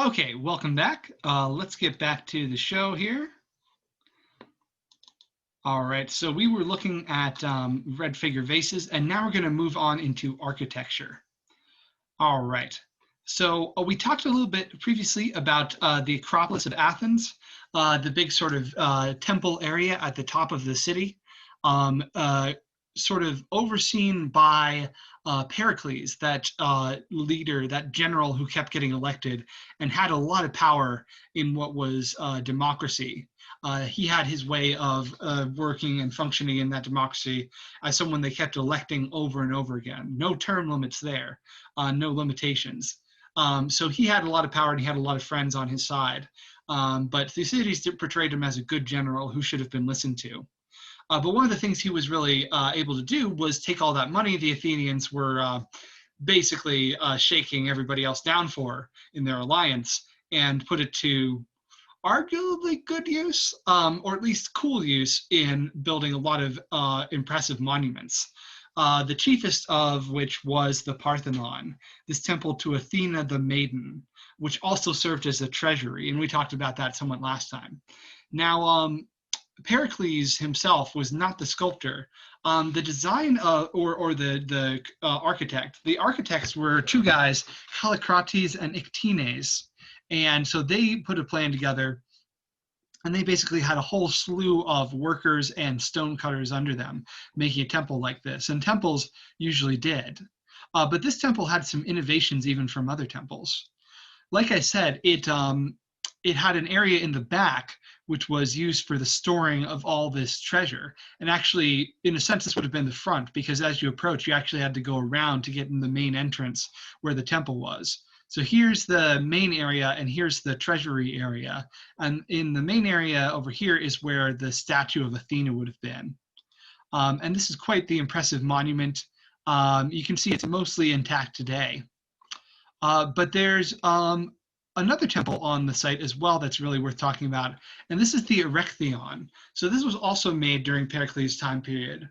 Okay, welcome back. Let's get back to the show here. All right, so we were looking at red figure vases, and now we're going to move on into architecture. All right, so we talked a little bit previously about the Acropolis of Athens, the big sort of temple area at the top of the city, um, uh, sort of overseen by Pericles, that leader, that general who kept getting elected and had a lot of power in what was democracy. He had his way of working and functioning in that democracy as someone they kept electing over and over again. No term limits there, no limitations. So he had a lot of power and he had a lot of friends on his side. But Thucydides portrayed him as a good general who should have been listened to. But one of the things he was really able to do was take all that money the Athenians were basically shaking everybody else down for in their alliance and put it to arguably good use, or at least cool use, in building a lot of impressive monuments. The chiefest of which was the Parthenon, this temple to Athena the maiden, which also served as a treasury, and we talked about that somewhat last time. Now, Pericles himself was not the sculptor. The design or the architect. The architects were two guys, Callicrates and Ictines, and so they put a plan together, and they basically had a whole slew of workers and stonecutters under them, making a temple like this. And temples usually did. But this temple had some innovations even from other temples. Like I said, it had an area in the back which was used for the storing of all this treasure. And actually, in a sense, this would have been the front, because as you approach, you actually had to go around to get in the main entrance where the temple was. So here's the main area, and here's the treasury area. And in the main area over here is where the statue of Athena would have been. And this is quite the impressive monument. You can see it's mostly intact today. But there's another temple on the site as well that's really worth talking about, and this is the Erechtheion. So this was also made during Pericles' time period.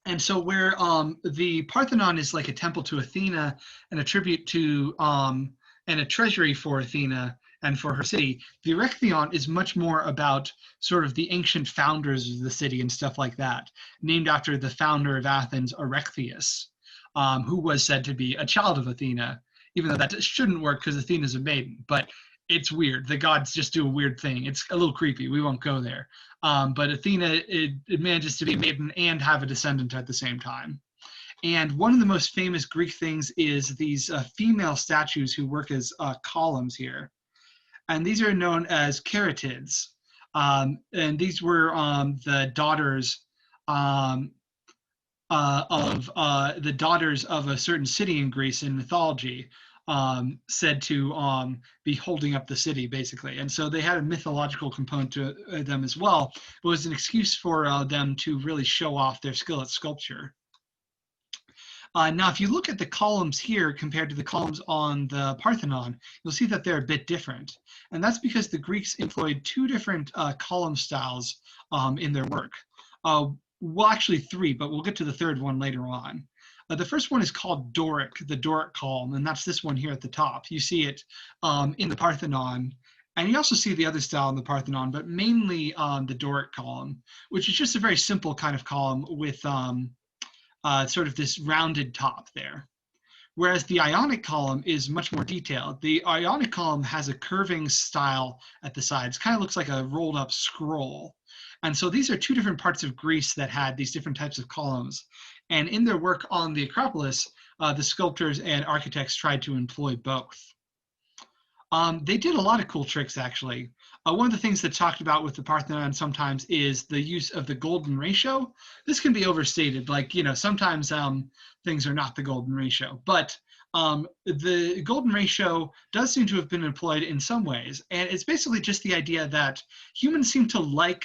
And so where the Parthenon is like a temple to Athena and a tribute to and a treasury for Athena and for her city, the Erechtheion is much more about sort of the ancient founders of the city and stuff like that, named after the founder of Athens, Erechtheus, who was said to be a child of Athena, even though that shouldn't work because Athena's a maiden. But it's weird. The gods just do a weird thing. It's a little creepy. We won't go there. But Athena, it manages to be a maiden and have a descendant at the same time. And one of the most famous Greek things is these female statues who work as columns here. And these are known as caryatids. And these were the daughters the daughters of a certain city in Greece in mythology, said to be holding up the city, basically. And so they had a mythological component to them as well. It was an excuse for them to really show off their skill at sculpture. Now, if you look at the columns here compared to the columns on the Parthenon, you'll see that they're a bit different. And that's because the Greeks employed two different column styles in their work. Well, actually three, but we'll get to the third one later on. The first one is called Doric, the Doric column, and that's this one here at the top. You see it in the Parthenon, and you also see the other style in the Parthenon, but mainly the Doric column, which is just a very simple kind of column with sort of this rounded top there. Whereas the Ionic column is much more detailed. The Ionic column has a curving style at the sides, kind of looks like a rolled up scroll. And so these are two different parts of Greece that had these different types of columns. And in their work on the Acropolis, the sculptors and architects tried to employ both. They did a lot of cool tricks, actually. One of the things that's talked about with the Parthenon sometimes is the use of the golden ratio. This can be overstated. Like, you know, sometimes things are not the golden ratio. But the golden ratio does seem to have been employed in some ways. And it's basically just the idea that humans seem to like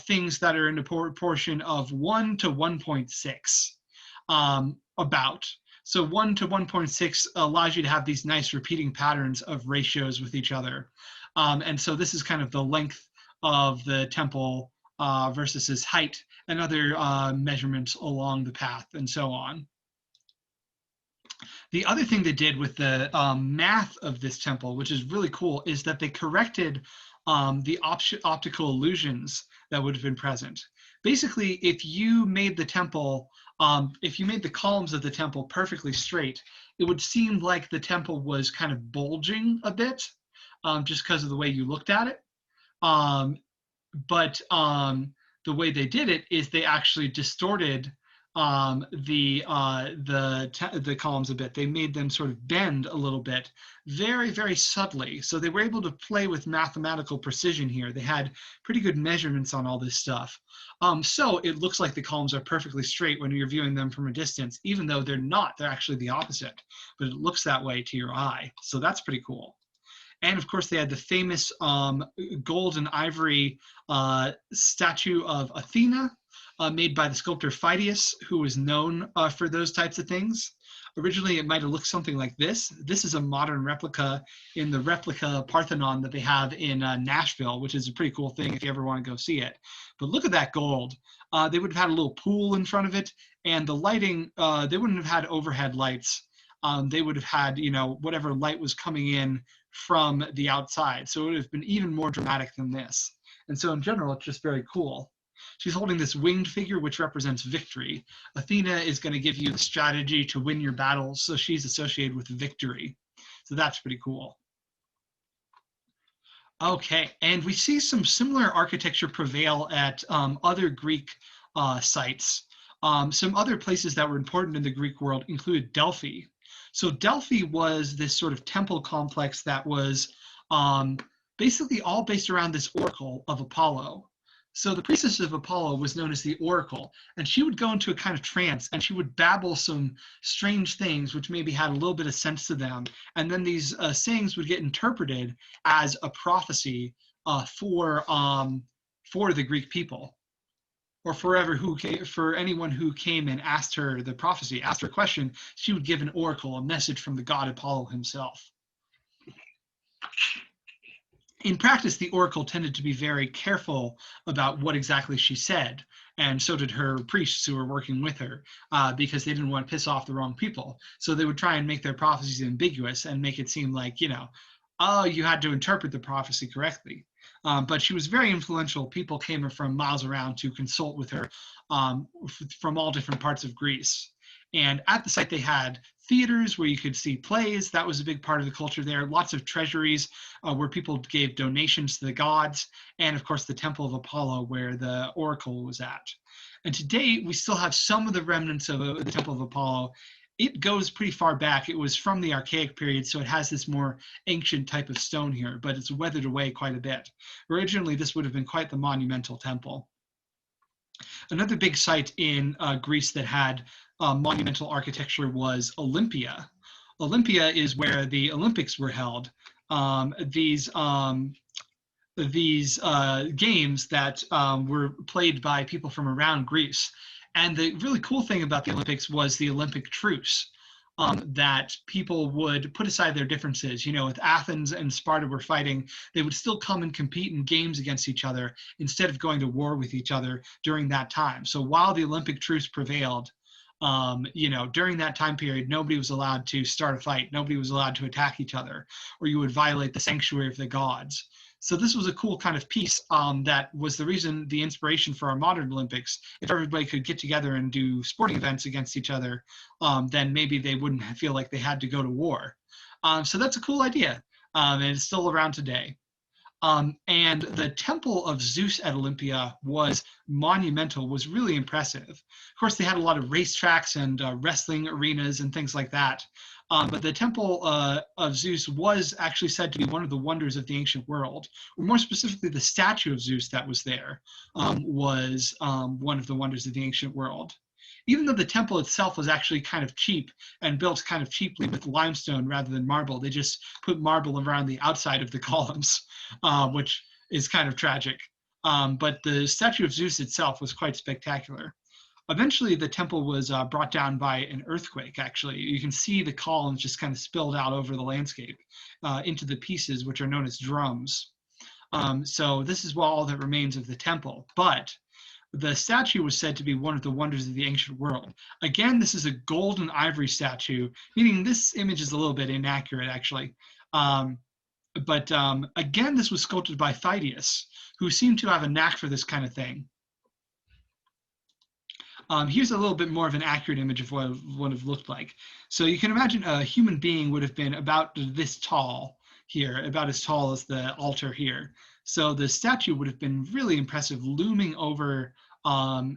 things that are in the proportion of 1 to 1.6 about. So 1 to 1.6 allows you to have these nice repeating patterns of ratios with each other. And so this is kind of the length of the temple versus its height and other measurements along the path and so on. The other thing they did with the math of this temple, which is really cool, is that they corrected the optical illusions that would have been present. Basically, if you made the temple, if you made the columns of the temple perfectly straight, it would seem like the temple was kind of bulging a bit, just because of the way you looked at it. Um, but the way they did it is they actually distorted the columns a bit. They made them sort of bend a little bit, very, very subtly. So they were able to play with mathematical precision here. They had pretty good measurements on all this stuff. So it looks like the columns are perfectly straight when you're viewing them from a distance, even though they're not. They're actually the opposite, but it looks that way to your eye. So that's pretty cool. And of course, they had the famous gold and ivory statue of Athena, made by the sculptor Phidias, who was known for those types of things. Originally, it might have looked something like this. This is a modern replica in the replica Parthenon that they have in Nashville, which is a pretty cool thing if you ever want to go see it. But look at that gold. They would have had a little pool in front of it, and the lighting, they wouldn't have had overhead lights. They would have had, whatever light was coming in from the outside. So it would have been even more dramatic than this. And so in general, it's just very cool. She's holding this winged figure, which represents victory. Athena is going to give you the strategy to win your battles, so she's associated with victory. So that's pretty cool. Okay, and we see some similar architecture prevail at other Greek sites. Some other places that were important in the Greek world included Delphi. So Delphi was this sort of temple complex that was basically all based around this oracle of Apollo. So the priestess of Apollo was known as the oracle, and she would go into a kind of trance, and she would babble some strange things which maybe had a little bit of sense to them, and then these sayings would get interpreted as a prophecy for the Greek people, or for anyone who came and asked her the prophecy, asked her a question. She would give an oracle, a message from the god Apollo himself. In practice, the oracle tended to be very careful about what exactly she said, and so did her priests who were working with her, because they didn't want to piss off the wrong people. So they would try and make their prophecies ambiguous and make it seem like, oh, you had to interpret the prophecy correctly. But she was very influential. People came from miles around to consult with her from all different parts of Greece. And at the site, they had theaters where you could see plays. That was a big part of the culture there. Lots of treasuries where people gave donations to the gods. And of course, the Temple of Apollo, where the oracle was at. And today, we still have some of the remnants of the Temple of Apollo. It goes pretty far back. It was from the Archaic period, so it has this more ancient type of stone here, but it's weathered away quite a bit. Originally, this would have been quite the monumental temple. Another big site in Greece that had monumental architecture was Olympia. Olympia is where the Olympics were held. These games that were played by people from around Greece. And the really cool thing about the Olympics was the Olympic truce, that people would put aside their differences. If Athens and Sparta were fighting, they would still come and compete in games against each other instead of going to war with each other during that time. So while the Olympic truce prevailed, during that time period, nobody was allowed to start a fight. Nobody was allowed to attack each other, or you would violate the sanctuary of the gods. So this was a cool kind of piece that was the inspiration for our modern Olympics. If everybody could get together and do sporting events against each other, then maybe they wouldn't feel like they had to go to war. So that's a cool idea, and it's still around today. And the Temple of Zeus at Olympia was monumental, was really impressive. Of course, they had a lot of racetracks and wrestling arenas and things like that. But the Temple of Zeus was actually said to be one of the wonders of the ancient world, or more specifically, the statue of Zeus that was there was one of the wonders of the ancient world. Even though the temple itself was actually kind of cheap and built kind of cheaply with limestone rather than marble, they just put marble around the outside of the columns, which is kind of tragic. But the statue of Zeus itself was quite spectacular. Eventually, the temple was brought down by an earthquake, actually. You can see the columns just kind of spilled out over the landscape into the pieces, which are known as drums. So this is all that remains of the temple. But the statue was said to be one of the wonders of the ancient world. Again, this is a gold and ivory statue, meaning this image is a little bit inaccurate, actually. But again, this was sculpted by Phidias, who seemed to have a knack for this kind of thing. Here's a little bit more of an accurate image of what it would have looked like. So you can imagine a human being would have been about this tall here, about as tall as the altar here. So the statue would have been really impressive, looming over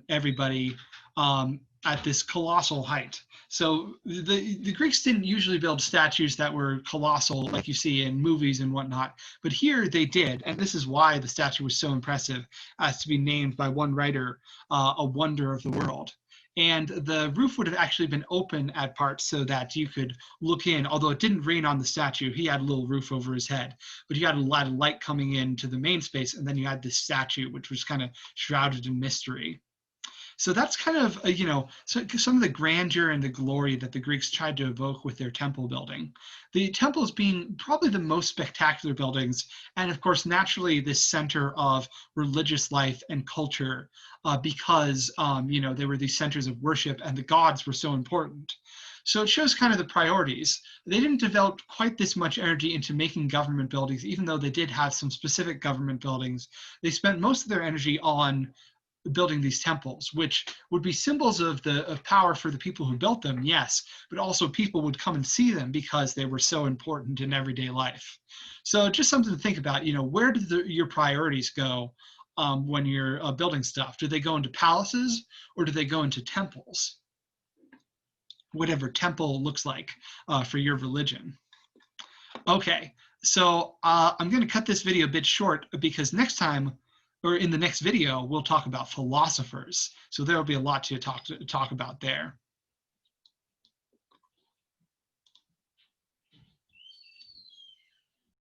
everybody at this colossal height. So the Greeks didn't usually build statues that were colossal like you see in movies and whatnot, but here they did, and this is why the statue was so impressive as to be named by one writer a wonder of the world. And the roof would have actually been open at parts so that you could look in, although it didn't rain on the statue. He had a little roof over his head, but you had a lot of light coming into the main space, and then you had this statue, which was kind of shrouded in mystery. So that's kind of, some of the grandeur and the glory that the Greeks tried to evoke with their temple building. The temples being probably the most spectacular buildings, and of course, naturally, this center of religious life and culture, because, they were these centers of worship and the gods were so important. So it shows kind of the priorities. They didn't develop quite this much energy into making government buildings, even though they did have some specific government buildings. They spent most of their energy on building these temples, which would be symbols of power for the people who built them, yes, but also people would come and see them because they were so important in everyday life. So just something to think about, where do your priorities go when you're building stuff? Do they go into palaces or do they go into temples? Whatever temple looks like for your religion. Okay, so I'm going to cut this video a bit short because next time, or in the next video, we'll talk about philosophers. So there will be a lot to talk about there.